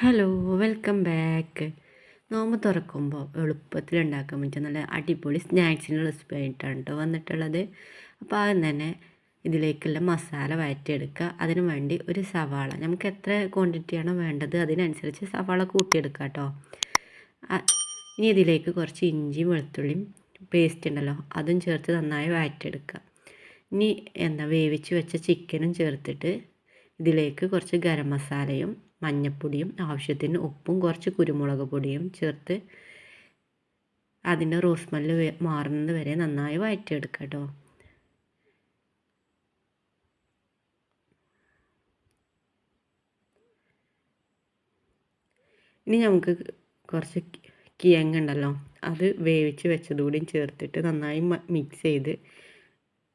Hello, welcome back. നോമ്പ് തുറക്കുമ്പോൾ എളുപ്പത്തിൽ ഉണ്ടാക്കാൻ പറ്റിയ നല്ല അടിപൊളി സ്നാക്സിൻ്റെ റെസിപ്പി ആയിട്ടാണ് കേട്ടോ വന്നിട്ടുള്ളത്. അപ്പോൾ ആദ്യം തന്നെ ഇതിലേക്കുള്ള മസാല വഴറ്റിയെടുക്കുക. അതിന് വേണ്ടി ഒരു സവാള, നമുക്ക് എത്ര ക്വാണ്ടിറ്റിയാണോ വേണ്ടത് അതിനനുസരിച്ച് സവാള കൂട്ടിയെടുക്കുക കേട്ടോ. ഇനി ഇതിലേക്ക് കുറച്ച് ഇഞ്ചിയും വെളുത്തുള്ളിയും പേസ്റ്റ് ഉണ്ടല്ലോ അതും ചേർത്ത് നന്നായി വഴറ്റിയെടുക്കുക. ഇനി വേവിച്ച് വെച്ച ചിക്കനും ചേർത്തിട്ട് ഇതിലേക്ക് കുറച്ച് ഗരം മസാലയും മഞ്ഞൾപ്പൊടിയും ആവശ്യത്തിന് ഉപ്പും കുറച്ച് കുരുമുളക് പൊടിയും ചേർത്ത് അതിൻ്റെ റോസ് സ്മെല്ല് മാറുന്നത് വരെ നന്നായി വഴറ്റിയെടുക്കുക കേട്ടോ. ഇനി നമുക്ക് കുറച്ച് കിഴങ്ങുണ്ടല്ലോ അത് വേവിച്ച് വെച്ചതുകൂടിയും ചേർത്തിട്ട് നന്നായി മിക്സ് ചെയ്ത്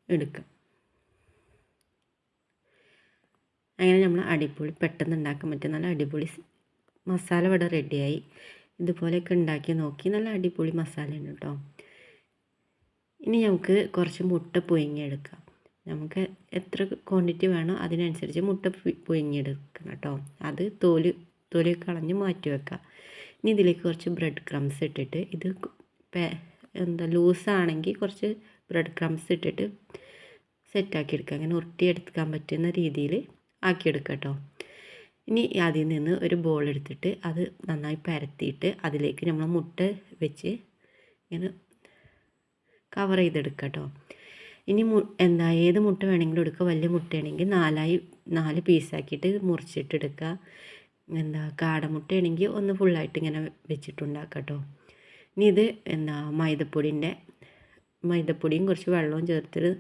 എടുക്കുക. അങ്ങനെ നമ്മൾ അടിപൊളി പെട്ടെന്ന് ഉണ്ടാക്കാൻ പറ്റിയ നല്ല അടിപൊളി മസാല ഇവിടെ റെഡിയായി. ഇതുപോലെയൊക്കെ ഉണ്ടാക്കി നോക്കി നല്ല അടിപൊളി മസാലയാണ് കേട്ടോ. ഇനി നമുക്ക് കുറച്ച് മുട്ട പുഴുങ്ങിയെടുക്കാം. നമുക്ക് എത്ര ക്വാണ്ടിറ്റി വേണോ അതിനനുസരിച്ച് മുട്ട പുഴുങ്ങിയെടുക്കണം കേട്ടോ. അത് തൊലി കളഞ്ഞ് മാറ്റി വെക്കുക. ഇനി ഇതിലേക്ക് കുറച്ച് ബ്രെഡ് ക്രംസ് ഇട്ടിട്ട് ഇത് ലൂസാണെങ്കിൽ കുറച്ച് ബ്രെഡ് ക്രംസ് ഇട്ടിട്ട് സെറ്റാക്കി എടുക്കുക. അങ്ങനെ ഉരുട്ടിയെടുക്കാൻ പറ്റുന്ന രീതിയിൽ ആക്കിയെടുക്കുക കേട്ടോ. ഇനി അതിൽ നിന്ന് ഒരു ബോൾ എടുത്തിട്ട് അത് നന്നായി പരത്തിയിട്ട് അതിലേക്ക് നമ്മൾ മുട്ട വെച്ച് ഇങ്ങനെ കവർ ചെയ്തെടുക്കുക കേട്ടോ. ഇനി ഏത് മുട്ട വേണമെങ്കിലും എടുക്കുക. വലിയ മുട്ടയാണെങ്കിൽ 4 പീസാക്കിയിട്ട് മുറിച്ചിട്ടെടുക്കുക. കാടമുട്ടയാണെങ്കിൽ ഒന്ന് ഫുള്ളായിട്ട് ഇങ്ങനെ വെച്ചിട്ടുണ്ടാക്കുക കേട്ടോ. ഇനി ഇത് മൈദപ്പൊടിയും കുറച്ച് വെള്ളവും ചേർത്തിട്ട്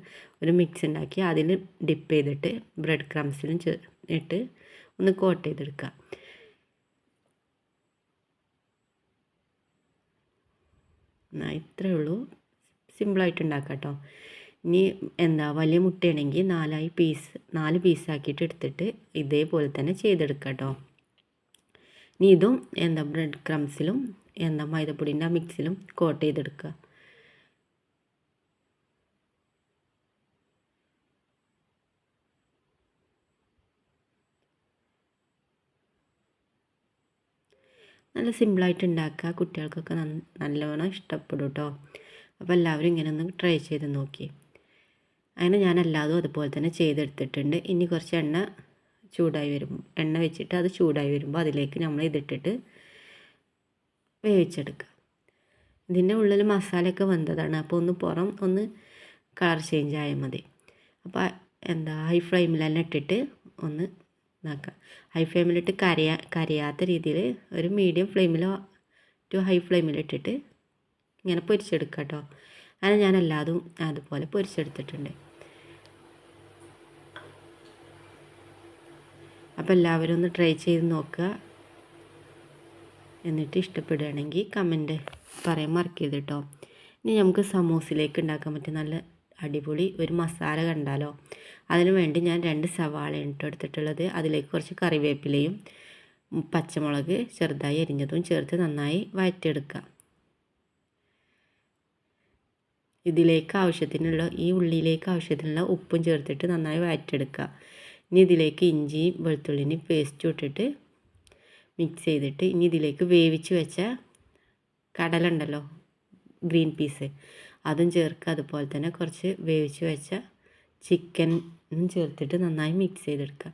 ഒരു മിക്സ് ഉണ്ടാക്കി അതിൽ ഡിപ്പ് ചെയ്തിട്ട് ബ്രെഡ് ക്രംസിലും ഇട്ട് ഒന്ന് കോട്ട് ചെയ്തെടുക്കുക. ഇത്രയേ ഉള്ളൂ, സിമ്പിളായിട്ട് ഉണ്ടാക്കാം കേട്ടോ. ഇനി വലിയ മുട്ടയാണെങ്കിൽ 4 പീസാക്കിയിട്ട് എടുത്തിട്ട് ഇതേപോലെ തന്നെ ചെയ്തെടുക്കുക കേട്ടോ. ഇനി ഇതും ബ്രെഡ് ക്രംസിലും മൈദപ്പൊടിൻ്റെ മിക്സിലും കോട്ട് ചെയ്തെടുക്കുക. നല്ല സിമ്പിളായിട്ട് ഉണ്ടാക്കുക. കുട്ടികൾക്കൊക്കെ നല്ലവണ്ണം ഇഷ്ടപ്പെടും കേട്ടോ. അപ്പോൾ എല്ലാവരും ഇങ്ങനെ ഒന്ന് ട്രൈ ചെയ്ത് നോക്കി. അങ്ങനെ ഞാൻ എല്ലാതും അതുപോലെ തന്നെ ചെയ്തെടുത്തിട്ടുണ്ട്. ഇനി കുറച്ച് എണ്ണ വെച്ചിട്ട് അത് ചൂടായി വരുമ്പോൾ അതിലേക്ക് നമ്മൾ ഇതിട്ടിട്ട് വേവിച്ചെടുക്കുക. ഇതിൻ്റെ ഉള്ളിൽ മസാലയൊക്കെ വെന്തതാണ്. അപ്പോൾ പുറം ഒന്ന് കളർ ചേഞ്ച് ആയാൽ മതി. അപ്പോൾ ഹൈ ഫ്ലെയിമിൽ തന്നെ ഇട്ടിട്ട് ഒന്ന് ഇതാക്കുക. ഹൈ ഫ്ലെയിമിലിട്ട് കരിയാത്ത രീതിയിൽ ഒരു മീഡിയം ഫ്ലെയിമിലോ ടു ഹൈ ഫ്ലെയിമിലിട്ടിട്ട് ഇങ്ങനെ പൊരിച്ചെടുക്കുക കേട്ടോ. അങ്ങനെ ഞാൻ എല്ലാതും അതുപോലെ പൊരിച്ചെടുത്തിട്ടുണ്ട്. അപ്പോൾ എല്ലാവരും ഒന്ന് ട്രൈ ചെയ്ത് നോക്കുക. എന്നിട്ട് ഇഷ്ടപ്പെടുകയാണെങ്കിൽ കമൻറ്റ് പറയാൻ മറക്കരുത് കേട്ടോ. ഇനി നമുക്ക് സമൂസയിലേക്ക് ഉണ്ടാക്കാൻ പറ്റിയ നല്ല അടിപൊളി ഒരു മസാല കണ്ടാലോ. അതിനു വേണ്ടി ഞാൻ 2 സവാളയാണ് എടുത്തിട്ടുള്ളത്. അതിലേക്ക് കുറച്ച് കറിവേപ്പിലയും പച്ചമുളക് ചെറുതായി അരിഞ്ഞതും ചേർത്ത് നന്നായി വഴറ്റിയെടുക്കുക. ഈ ഉള്ളിയിലേക്ക് ആവശ്യത്തിനുള്ള ഉപ്പും ചേർത്തിട്ട് നന്നായി വഴറ്റിയെടുക്കുക. ഇനി ഇതിലേക്ക് ഇഞ്ചിയും വെളുത്തുള്ളിയും പേസ്റ്റും ഇട്ടിട്ട് മിക്സ് ചെയ്തിട്ട് ഇനി ഇതിലേക്ക് വേവിച്ച് വെച്ച കടല ഉണ്ടല്ലോ, ഗ്രീൻ പീസ്, അതും ചേർക്കുക. അതുപോലെ തന്നെ കുറച്ച് വേവിച്ച് വെച്ച ചിക്കനും ചേർത്തിട്ട് നന്നായി മിക്സ് ചെയ്തെടുക്കുക.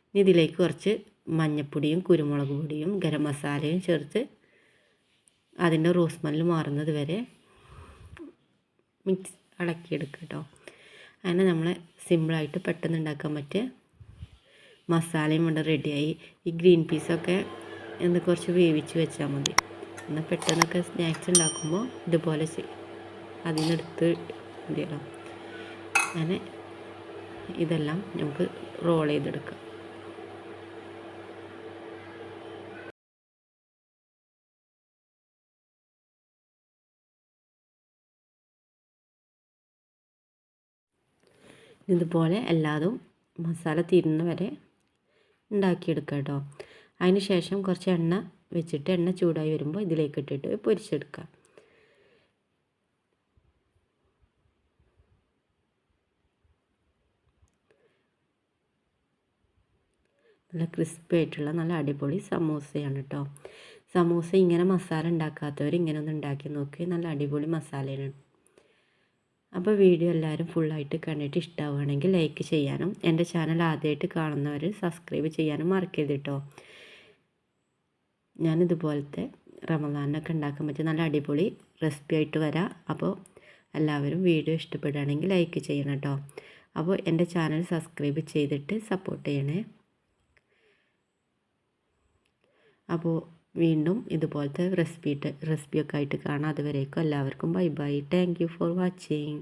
ഇനി ഇതിലേക്ക് കുറച്ച് മഞ്ഞൾപ്പൊടിയും കുരുമുളക് പൊടിയും ഗരം മസാലയും ചേർത്ത് അതിൻ്റെ റോസ് സ്മെല്ല് മാറുന്നത് വരെ ഇളക്കിയെടുക്കുക കേട്ടോ. അങ്ങനെ നമ്മൾ സിമ്പിളായിട്ട് പെട്ടെന്ന് ഉണ്ടാക്കാൻ പറ്റിയ മസാലയും ഇവിടെ റെഡിയായി. ഈ ഗ്രീൻ പീസൊക്കെ കുറച്ച് വേവിച്ച് വെച്ചാൽ മതി. എന്നാൽ പെട്ടെന്നൊക്കെ സ്നാക്സ് ഉണ്ടാക്കുമ്പോൾ ഇതുപോലെ അതിനെടുത്ത് മതിയല്ലോ. അങ്ങനെ ഇതെല്ലാം നമുക്ക് റോൾ ചെയ്തെടുക്കാം. ഇതുപോലെ എല്ലാതും മസാല തീരുന്ന വരെ ഉണ്ടാക്കിയെടുക്കുക കേട്ടോ. അതിന് ശേഷം കുറച്ച് എണ്ണ വെച്ചിട്ട് എണ്ണ ചൂടായി വരുമ്പോൾ ഇതിലേക്ക് ഇട്ടിട്ട് പൊരിച്ചെടുക്കുക. നല്ല ക്രിസ്പി ആയിട്ടുള്ള നല്ല അടിപൊളി സമൂസയാണ് കേട്ടോ. സമൂസ ഇങ്ങനെ മസാല ഉണ്ടാക്കാത്തവർ ഇങ്ങനെ ഒന്ന് ഉണ്ടാക്കി നോക്കി, നല്ല അടിപൊളി മസാലയാണ്. അപ്പോൾ വീഡിയോ എല്ലാവരും ഫുള്ളായിട്ട് കണ്ടിട്ട് ഇഷ്ടമാവുകയാണെങ്കിൽ ലൈക്ക് ചെയ്യാനും എൻ്റെ ചാനൽ ആദ്യമായിട്ട് കാണുന്നവർ സബ്സ്ക്രൈബ് ചെയ്യാനും മറക്കരുത് കേട്ടോ. ഞാനിതുപോലത്തെ റമദാനൊക്കെ ഉണ്ടാക്കാൻ പറ്റിയ നല്ല അടിപൊളി റെസിപ്പി ആയിട്ട് വരാം. അപ്പോൾ എല്ലാവരും വീഡിയോ ഇഷ്ടപ്പെടുകയാണെങ്കിൽ ലൈക്ക് ചെയ്യണം കേട്ടോ. അപ്പോൾ എൻ്റെ ചാനൽ സബ്സ്ക്രൈബ് ചെയ്തിട്ട് സപ്പോർട്ട് ചെയ്യണേ. അപ്പോൾ വീണ്ടും ഇതുപോലത്തെ റെസിപ്പിയൊക്കെ ആയിട്ട് കാണാം. അതുവരേക്കും എല്ലാവർക്കും bye bye. Thank you for watching.